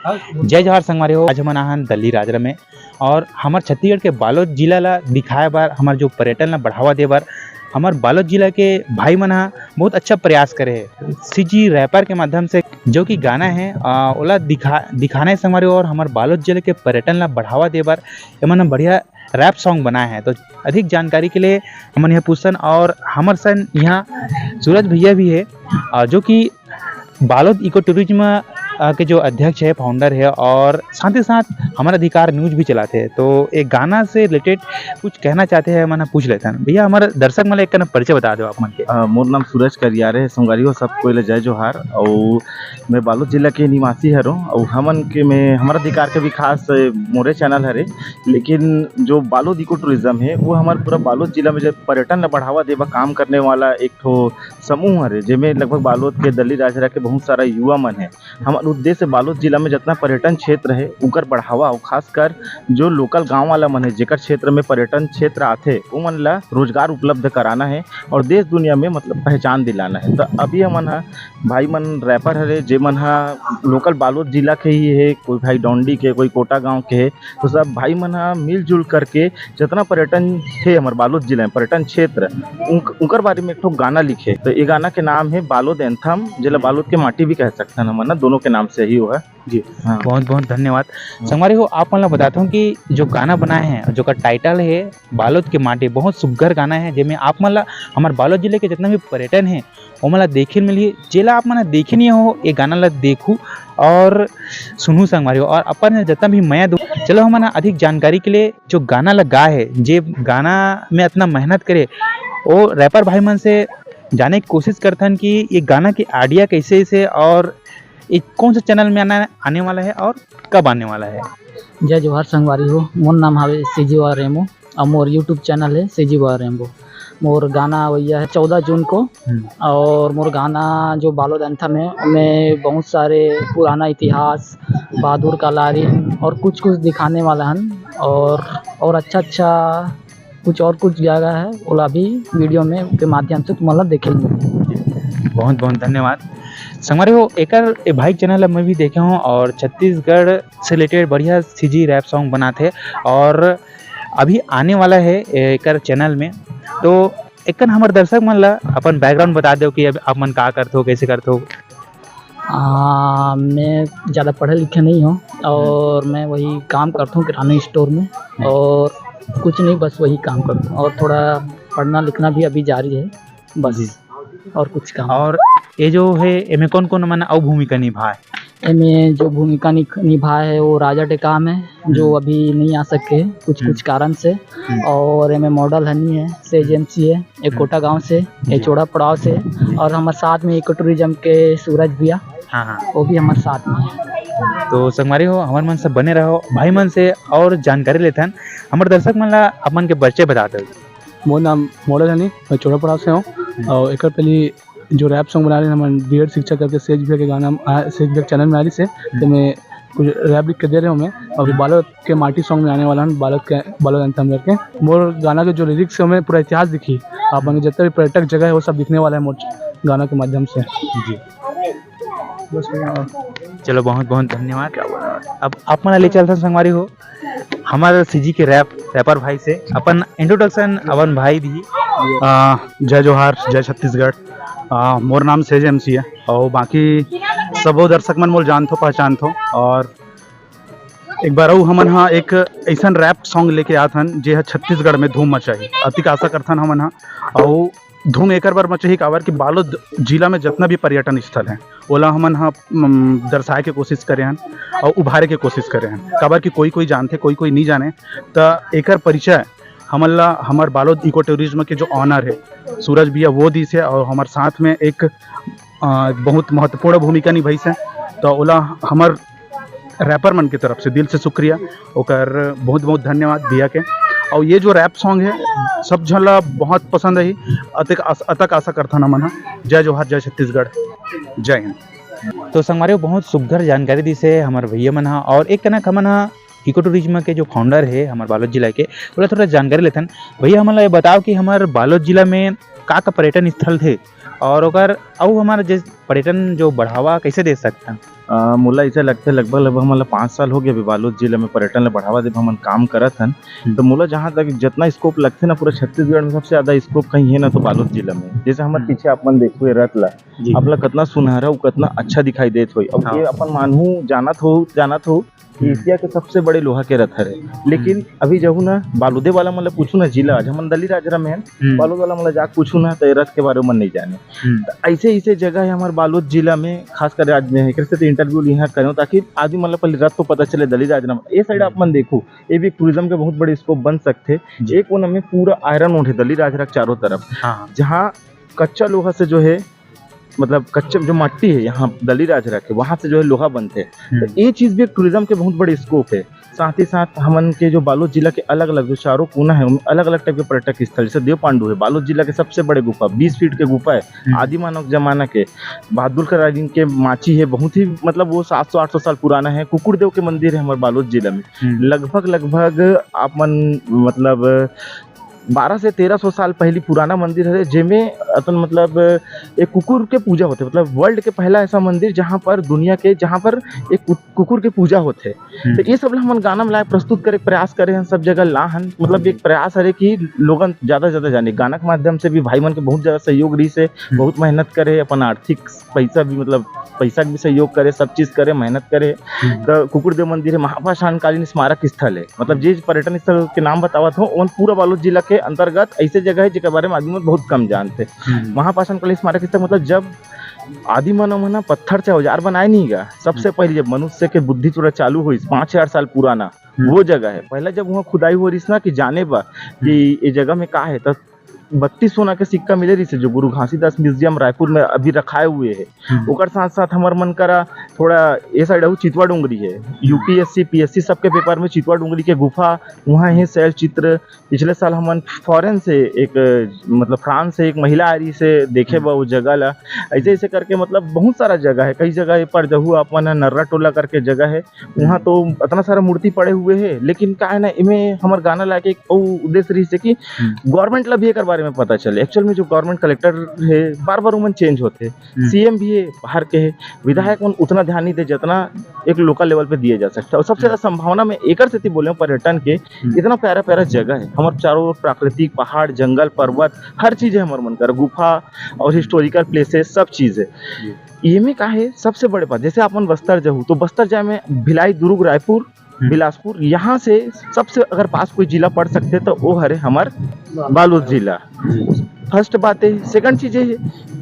जय जोहार संगवारी हो। आज हमन आहन दिल्ली राजरा में और हमार छत्तीसगढ़ के बालोद जिला ला दिखाए बार हमार जो पर्यटन ला बढ़ावा दे बार हमार बालोद जिला के भाई मन हा बहुत अच्छा प्रयास करे है सीजी रैपर के माध्यम से जो कि गाना है ओला दिखाने संगवारी और हमार बालोद जिले के पर्यटन ला बढ़ावा दे बार एमन बढ़िया रैप सॉन्ग बनाए हैं। तो अधिक जानकारी के लिए हमन यहाँ पूछन और हमार सन यहाँ सूरज भैया भी है जो कि बालोद इको टूरिज्म के जो अध्यक्ष है, फाउंडर है और साथ ही साथ हमारा अधिकार न्यूज भी चलाते हैं। तो एक गाना से रिलेटेड कुछ कहना चाहते हैं, मैंने पूछ लेते हैं भैया हमारा दर्शक मतलब एक परिचय बता दो आप मन के। मोर नाम सूरज करियारे संगवारी हो सबको ले जय जोहार और मैं बालोद जिला के निवासी हरो और हमन के में हमारा अधिकार के भी खास मोरे चैनल हरे। लेकिन जो बालोद इको टूरिज्म है वो हमारे पूरा बालोद जिला में जब पर्यटन ला बढ़ावा देवा काम करने वाला एक ठो समूह हरे जिसमें लगभग बालोद के दिल्ली राजरा के बहुत सारा युवा मन है। हमारा उद्देश्य बालोद जिला में जितना पर्यटन क्षेत्र है उनकर बढ़ावा और खासकर जो लोकल गांव वाला मन है जेकर क्षेत्र में पर्यटन क्षेत्र आते वो मन ला रोजगार उपलब्ध कराना है और देश दुनिया में मतलब पहचान दिलाना है। तो अभी हमन भाई मन रैपर हरे जे मन लोकल बालोद जिला के ही है, कोई भाई डोंडी के, कोई कोटा गांव के है। तो सब भाई मन मिलजुल करके जितना पर्यटन थे हमारे बालोद जिले में पर्यटन क्षेत्र उनकर बारे में एक ठो गाना लिखे। तो ये गाना के नाम है बालोद एंथम जिला बालोद के माटी भी कह सकते हैं हम दोनों के नाम से ही हुआ जी। हाँ। बहुत बहुत धन्यवाद संगवारी हो। आप मतलब बताता हूँ कि जो गाना बनाए हैं जो का टाइटल है बालोद के माटी, बहुत सुघर गाना है जिसमें आप मतलब हमारे बालोद जिले के जितना भी पर्यटन है वो मतलब देखे मिलिए। जेला आप मन देखे नहीं हो ये गाना ला देखू और सुनू संगवारी हो और अपन जितना भी मैं दो चलो हम अधिक जानकारी के लिए जो गाना ला गा है जे गाना में इतना मेहनत करे वो रैपर भाई मन से जाने की कोशिश करते हैं कि ये गाना की आइडिया कैसे से और ये कौन सा चैनल में आने वाला है और कब आने वाला है। जय जोहार संगवारी हो। मोर नाम है सीजी वार रेमो और मोर यूट्यूब चैनल है सीजी वार रेमो। मोर गाना वही है 14 जून को और मोर गाना जो बालोद एंथम है उनमें बहुत सारे पुराना इतिहास बहादुर का लारिन और कुछ दिखाने वाला है और अच्छा कुछ जगह है ओला भी वीडियो में के माध्यम से तुम्हारा देखेंगे। बहुत बहुत धन्यवाद संगवारी हो। एक भाई चैनल मैं भी देखे हूँ और छत्तीसगढ़ से रिलेटेड बढ़िया सीजी रैप सॉन्ग बनाते और अभी आने वाला है एक चैनल में। तो एक हमारे दर्शक मन ला अपन बैकग्राउंड बता दो कि अब आप मन का करते हो कैसे करते हो। मैं ज़्यादा पढ़े लिखे नहीं हूँ और मैं वही काम करता हूँ किराना स्टोर में और कुछ नहीं बस वही काम करता हूँ और थोड़ा पढ़ना लिखना भी अभी जारी है बस और कुछ काम। और ये जो है इनमें कौन कौन मैंने और भूमिका निभाए? इनमें जो भूमिका निभाए है वो राजा टेकाम है जो अभी नहीं आ सके कुछ कारण से और इनमें मॉडल हनी है सेज एमसी है एक कोटा गांव से एक चौड़ा पड़ाव से और हमारे साथ में इको टूरिज्म के सूरज भैया वो भी हमारे साथ में है। तो संगवारी हो हमारे मन से बने रहो भाई मन से और जानकारी लेते हैं। हमारे दर्शक मन ला अपन के परिचय बता दो। मोर नाम मॉडल हनी मैं चौड़ा पड़ाव से हूँ और एक पहले जो रैप सॉन्ग बना रहे हैं हम बीएड शिक्षा करके सेज भैया के गाना सेज भैया चैनल में आ रही से तो मैं कुछ रैप लिख के दे रहे हूँ मैं और बालोद के माटी सॉन्ग में आने वाला हूँ बालोद एंथम करके। मोर गाना के जो लिरिक्स है मैं पूरा इतिहास दिखी आप जितने भी पर्यटक जगह है वो सब दिखने वाला है मोर गाना के माध्यम से जी। बस चलो बहुत बहुत धन्यवाद। अब आप मना ले चलते संगवारी हो हमारे सीजी के रैपर भाई से अपन इंट्रोडक्शन अपन भाई दी। जय जोहार जय छत्तीसगढ़। मोर नाम सेज एमसी है और बाकी सबो दर्शक मन मोल जानथो पहचानथो और एक बार हमन हाँ एक ऐसा रैप सॉन्ग लेके आत हन जे छत्तीसगढ़ में धूम मचाई अतिक आशा करथन हमन हाँ और धूम एक बार मचाही काबर कि बालोद जिला में जितना भी पर्यटन स्थल हैं ओला हमन हाँ दर्शाए के कोशिश करे हन और उभारे के कोशिश करे हन काबर कि कोई जानते कोई नहीं जाने। तो एकर परिचय हमला हमार बालोद इको टूरिज्म के जो ऑनर है सूरज भैया वो दी से और हमारे साथ में एक बहुत महत्वपूर्ण भूमिका निभाई से। तो ओला हमार रैपर मन की तरफ से दिल से शुक्रिया ओकर बहुत बहुत धन्यवाद भैया के। और ये जो रैप सॉन्ग है सब झला बहुत पसंद है अतक आशा करता ना मना। जय जोहार जय छत्तीसगढ़ जय हिंद। तो संगवारी बहुत सुघर जानकारी दी से हमारे भैया मन और एक कनक हमन इको टूरिज्म के जो फाउंडर है हमारे बालोद जिला के बोला थोड़ा जानकारी लेते हैं। भैया हमारा ये बताओ कि हमारे बालोद जिला में का पर्यटन स्थल थे और हमारे पर्यटन जो बढ़ावा कैसे दे सकते हैं। मोला ऐसा लगता है लगभग मतलब 5 साल हो गए अभी बालोद जिले में पर्यटन ला बढ़ावा देब हमन काम करत हन। तो मोला जहाँ तक जितना स्कोप लगथे ना पूरा छत्तीसगढ़ में सबसे ज्यादा स्कोप कहीं है ना तो बालोद जिला में। जैसे हमारे पीछे अपन देखो ये रथ ला आपला कितना सुनहरा और कितना अच्छा दिखाई देत होई। अब ये अपन मानहू जानत हो एशिया के सबसे बड़े लोहा के रथ हरे। लेकिन अभी जहू ना बालोदे वाला मतलब पूछू ना जिला आज हमन दली राजरा में हन, बालोद वाला मतलब जाके पूछू ना तो ये रथ के बारे में नहीं जाने। तो ऐसे जगह है हमारे बालोद जिला में, खासकर आज में है तो इंटरव्यू यहाँ करूँ ताकि आदमी मतलब पहले रथ तो पता चले दली राजरा में। ये साइड आप मन देखो ये भी टूरिज्म के बहुत बड़े स्कोप बन सकते। एक कोना में पूरा आयरन ओड है दली राजरा के चारों तरफ, जहाँ कच्चा लोहा से जो है मतलब कच्चा जो मट्टी है यहाँ दली राजरा के वहाँ से जो है लोहा बनते हैं। तो ये चीज़ भी एक टूरिज्म के बहुत बड़े स्कोप है। साथ ही साथ हमन के जो बालोद जिला के अलग अलग जो चारों कोना है उनमें अलग अलग टाइप के पर्यटक स्थल, जैसे देव पांडु है बालोद जिला के सबसे बड़े गुफा 20 फीट के गुफा है, आदि मानव जमाना के। बहादुर का राजीन के माची है बहुत ही मतलब वो 700-800 साल पुराना है। कुकुरदेव के मंदिर है हमारे बालोद जिला में, लगभग आप मन मतलब 1200 से 1300 साल पहली पुराना मंदिर है जिसमें अपन मतलब एक कुकुर के पूजा होते, मतलब वर्ल्ड के पहला ऐसा मंदिर जहाँ पर दुनिया के जहाँ पर एक कुकुर के पूजा होते। तो ये सब हम गाना में लाए प्रस्तुत करे प्रयास करे हैं सब जगह ला हन, मतलब एक प्रयास है कि लोगन ज़्यादा से ज़्यादा जाने। गाना के माध्यम से भी भाई मन के बहुत ज़्यादा सहयोग रही से बहुत मेहनत करे, अपन आर्थिक पैसा भी मतलब पैसा भी सहयोग करे, सब चीज़ करे, मेहनत करे। तो कुकुरदेव मंदिर है महाभाषाणकालीन स्मारक स्थल है, मतलब जिस पर्यटन स्थल के नाम बतावत हो उन पूरा बालोद जिला के अंतर्गत ऐसे जगह है जिसके बारे में आदमी बहुत कम जानते। महापाषाणकालीन स्मारक स्थल मतलब जब आदि मानव मना पत्थर से औजार बनाए नहीं गा, सबसे पहले जब मनुष्य के बुद्धि थोड़ा चालू हुई 5000 साल पुराना वो जगह है। पहले जब वहाँ खुदाई हो रही ना कि जाने बा कि ये जगह में का है, तो 32 सोना के सिक्का मिले रही से जो गुरु घासीदास म्यूजियम रायपुर में अभी रखाए हुए है। ओकर साथ साथ हमार मन करा थोड़ा ये साइड चितवा डोंगरी है, यूपीएससी पीएससी सबके पेपर में चितवा डोंगरी के गुफा वहाँ है शैल चित्र। पिछले साल हमन फॉरेन से एक मतलब फ्रांस से एक महिला आ रही से देखे बा वो जगह ला। ऐसे ऐसे करके मतलब बहुत सारा जगह है, कई जगह पर जहू अपन नर्रा टोला करके जगह है, वहाँ तो इतना सारा मूर्ति पड़े हुए है। लेकिन का है ना इनमें हमार गाना लाके एक उद्देश्य रही से कि गवर्नमेंट ला भी एक बारे में पता चले। एक्चुअल में जो गवर्नमेंट कलेक्टर है बार बार उमन चेंज होते, सीएम भी है बाहर के है, विधायक उतना ध्यान नहीं दे जितना एक लोकल लेवल पे दिया जा सकता है। और सबसे ज्यादा संभावना में एक से बोले पर्यटन के इतना प्यारा प्यारा जगह है हमारे चारों ओर, प्राकृतिक पहाड़ जंगल पर्वत हर चीज है हमारे मन कर, गुफा और हिस्टोरिकल प्लेसेस सब चीज है। ये में का है सबसे बड़े बात, जैसे अपन बस्तर जाऊँ तो बस्तर जाए में भिलाई दुर्ग रायपुर बिलासपुर यहाँ से सबसे अगर पास कोई जिला पढ़ सकते तो वो हरे हमार बालोद जिला। फर्स्ट बात है। सेकंड चीज है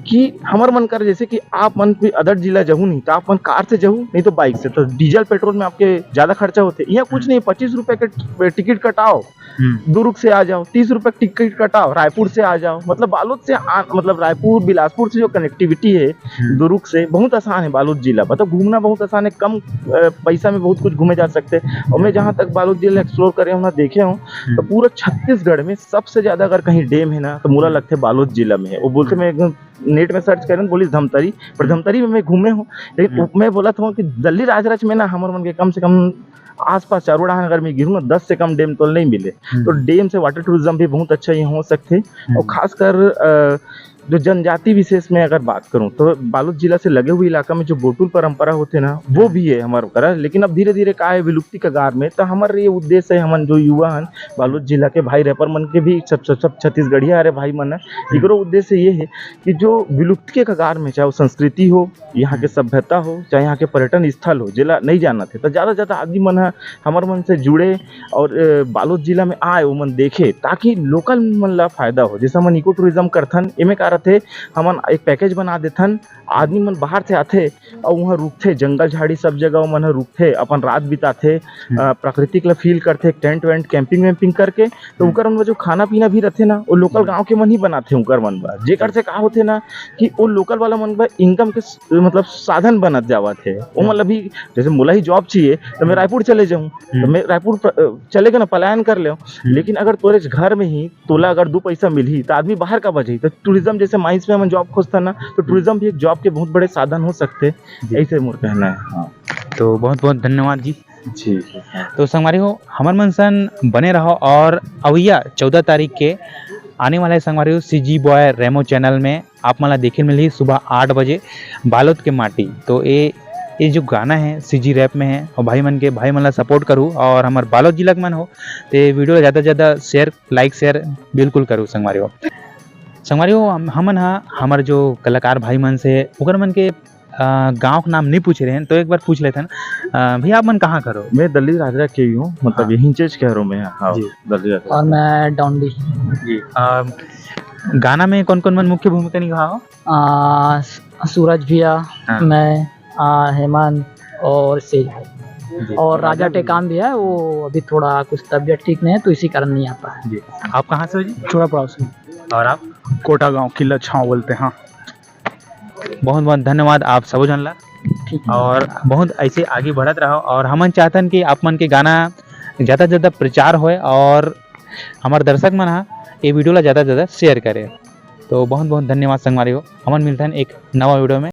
कि हमार मन कर जैसे कि आप मन कोई अदर जिला जाऊँ नहीं तो आप मन कार से जाऊँ नहीं तो बाइक से, तो डीजल पेट्रोल में आपके ज्यादा खर्चा होते। यहाँ कुछ नहीं, 25 रुपए के टिकट कटाओ दुर्ग से आ जाओ, 30 रुपए टिकट कटाओ रायपुर से आ जाओ। मतलब बालोद से मतलब रायपुर बिलासपुर से जो कनेक्टिविटी है दुर्ग से बहुत आसान है। बालोद जिला मतलब घूमना बहुत आसान है, कम पैसा में बहुत कुछ घूमे जा सकते हैं। और मैं जहाँ तक बालोद जिला एक्सप्लोर करे हूँ ना देखे हूँ तो पूरा छत्तीसगढ़ में सबसे ज्यादा अगर कहीं डैम है ना तो मुझे लगता है बालोद जिला में है। वो बोलते मैं एकदम नेट में सर्च करें बोली धमतरी, पर धमतरी में मैं घूमे हूँ। लेकिन मैं बोला था कि दल्ली राजराज में ना हमारे मन के कम से कम आसपास चारों अगर मैं गिरूँ ना 10 से कम डैम तो नहीं मिले। तो डैम से वाटर टूरिज्म भी बहुत अच्छा यहाँ हो सकते। और खासकर जो जनजाति विशेष में अगर बात करूं तो बालोद जिला से लगे हुए इलाका में जो गोटुल परंपरा होते ना वो भी है हमारे करा। लेकिन अब धीरे धीरे का है विलुप्ति कगार में। तो हमारे ये उद्देश्य है हमन जो युवा हैं बालोद जिला के भाई रैपर मन के भी सब छत्तीसगढ़िया अरे भाई मन है, इकरो उद्देश्य ये है कि जो विलुप्ति के कगार में चाहे वो संस्कृति हो, यहाँ के सभ्यता हो, चाहे यहाँ के पर्यटन स्थल हो, जिला नहीं जाना थे तो ज़्यादा से ज़्यादा आदमी मन है हमारे मन से जुड़े और बालोद जिला में आए वो मन देखे ताकि लोकल मन ला फायदा हो। जैसे हमन इको टूरिज्म करथन इमे का थे हमन एक पैकेज बना देथन, आदमी मन बाहर से आथे और वहाँ रुकथे, जंगल झाड़ी सब जगह मन रुकथे, अपन रात बिताथे, प्राकृतिक ला फील करथे, टेंट वेंट कैंपिंग वैम्पिंग करके। तो उनकर मन जो खाना पीना भी रहते ना वो लोकल गांव के मन ही बनाते उनकर मन बा। जेकर से का होते ना कि वो लोकल वाला मन बा इनकम के मतलब साधन बनत जावत है। वो मतलब भी जैसे मोला ही जॉब चाहिए तो मैं रायपुर चले जाऊँ तो मैं रायपुर चलेगा ना पलायन कर ले। लेकिन अगर तोरे घर में ही तोला अगर 2 पैसा मिली तो आदमी बाहर का बजे। तो टूरिज्म जैसे माइंस में हम जॉब खोजता ना तो टूरिज्म भी एक जॉब के बहुत बड़े साधन हो सकते, ऐसे मोर कहना है। हाँ तो बहुत बहुत धन्यवाद जी। जी तो संगवारी हो हमार मनसन बने रहो और अवैया 14 तारीख के आने वाले संगवारी हो सीजी बॉय रेमो चैनल में आप मला देखे मिली सुबह 8 बजे बालोद के माटी। तो ये ये जो गाना है सीजी रैप में है और भाई मन ला सपोर्ट करूँ और हमार बालोद जिला के मन हो तो वीडियो ला ज़्यादा से ज़्यादा शेयर लाइक शेयर बिल्कुल करूँ संगवारी हो हमन हमार जो कलाकार भाई मन से ओकर मन के गांव का नाम नहीं पूछ रहे हैं तो एक बार पूछ लेते हैं भैया आप मन कहाँ करो। मैं दल्ली राजरा के ही हूँ, मतलब हाँ। यहीं चेज कह रहा हूँ मैं। हाँ जी। दल्ली राजरा। और मैं डॉन्डी। जी गाना में कौन कौन मन मुख्य भूमिका निभा हो। सूरज भैया, हाँ। मैं, हेमंत और सेज भाई जी। और राजा टेकाम भी है, वो अभी थोड़ा कुछ तबीयत ठीक नहीं है तो इसी कारण नहीं आता है। जी आप कहाँ से हो जी। चूड़ापड़ा से। और आप। कोटा गांव किला छाँव बोलते हैं। हाँ। बहुत बहुत धन्यवाद आप सबो जन ला ठीक है। और बहुत ऐसे आगे बढ़त रहो और हमन चाहतन कि आप मन के गाना ज़्यादा से ज़्यादा प्रचार होए और हमारे दर्शक मन ये वीडियो ला ज़्यादा से ज़्यादा शेयर करे। तो बहुत बहुत धन्यवाद संगवारी हो। हमन मिलते हैं एक नवा वीडियो में।